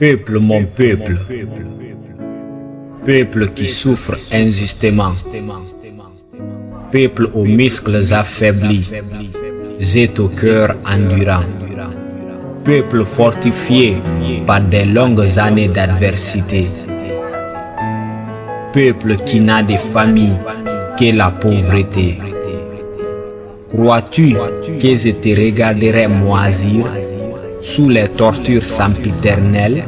Peuple, mon peuple, peuple qui souffre injustement, peuple aux muscles affaiblis, zèle au cœur endurant, peuple fortifié par des longues années d'adversité, peuple qui n'a de famille que la pauvreté. Crois-tu que je te regarderai moisir sous les tortures sempiternelles,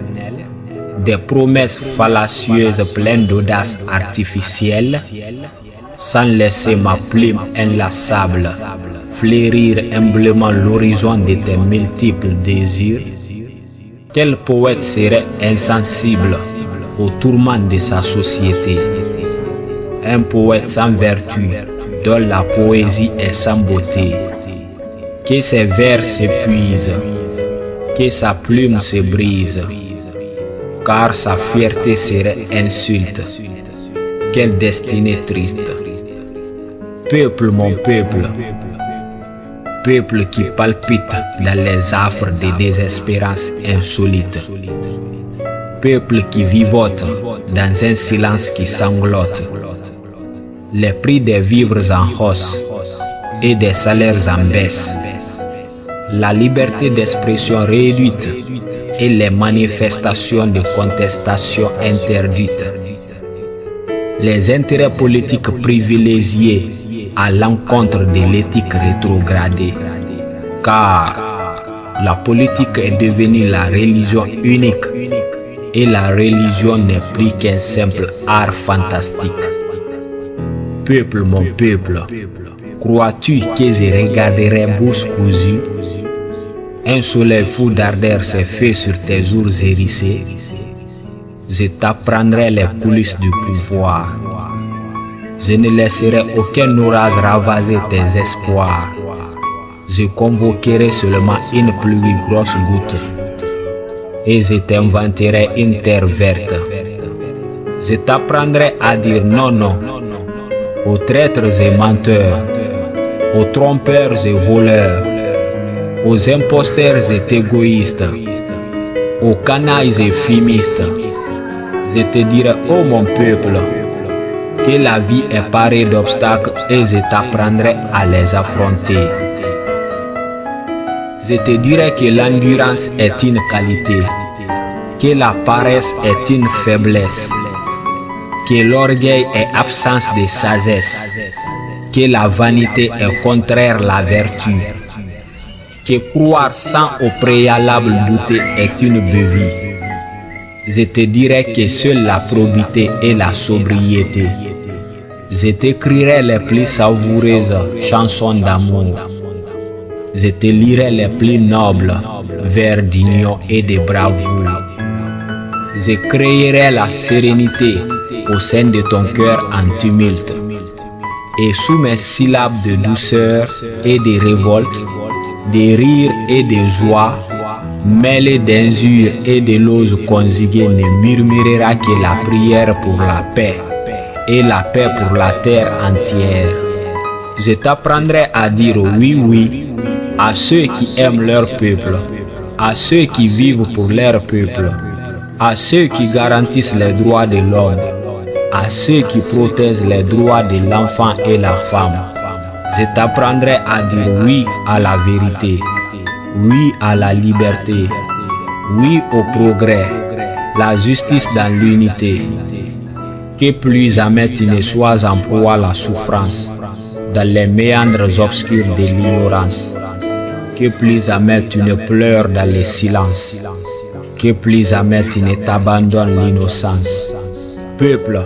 des promesses fallacieuses pleines d'audace artificielle, sans laisser ma plume inlassable fleurir humblement l'horizon de tes multiples désirs? Quel poète serait insensible aux tourments de sa société? Un poète sans vertu, dont la poésie est sans beauté, que ses vers s'épuisent, que sa plume se brise, car sa fierté serait insulte. Quelle destinée triste! Peuple, mon peuple, peuple qui palpite dans les affres des désespérances insolites, peuple qui vivote dans un silence qui sanglote, les prix des vivres en hausse et des salaires en baisse, la liberté d'expression réduite et les manifestations de contestation interdites, les intérêts politiques privilégiés à l'encontre de l'éthique rétrogradée, car la politique est devenue la religion unique et la religion n'est plus qu'un simple art fantastique. Peuple, mon peuple, crois-tu que je regarderai bouche cousue? Un soleil fou d'ardeur s'est fait sur tes jours hérissés. Je t'apprendrai les coulisses du pouvoir. Je ne laisserai aucun orage ravager tes espoirs. Je convoquerai seulement une pluie grosse goutte et je t'inventerai une terre verte. Je t'apprendrai à dire non, non aux traîtres et menteurs, aux trompeurs et voleurs, aux imposteurs et égoïstes, aux canailles et fumistes. Je te dirai, ô mon peuple, que la vie est parée d'obstacles et je t'apprendrai à les affronter. Je te dirai que l'endurance est une qualité, que la paresse est une faiblesse, que l'orgueil est absence de sagesse, que la vanité est contraire à la vertu, que croire sans au préalable douter est une bevie. Je te dirai que seule la probité et la sobriété. Je t'écrirai les plus savoureuses chansons d'amour. Je te lirai les plus nobles vers d'union et de bravoure. Je créerai la sérénité au sein de ton cœur en tumulte. Et sous mes syllabes de douceur et de révolte, de rire et de joie, mêlés d'injures et de loses conjuguées, ne murmurera que la prière pour la paix et la paix pour la terre entière. Je t'apprendrai à dire oui, oui à ceux qui aiment leur peuple, à ceux qui vivent pour leur peuple, à ceux qui garantissent les droits de l'homme, à ceux qui protègent les droits de l'enfant et la femme. Je t'apprendrai à dire oui à la vérité, oui à la liberté, oui au progrès, la justice dans l'unité. Que plus jamais tu ne sois en proie à la souffrance, dans les méandres obscurs de l'ignorance. Que plus jamais tu ne pleures dans le silence. Que plus jamais tu ne t'abandonnes l'innocence. Peuple,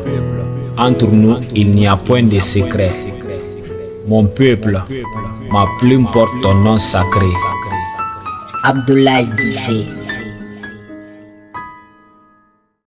entre nous il n'y a point de secret. Mon peuple, ma plume porte ton nom sacré. Abdoulaye Guissé.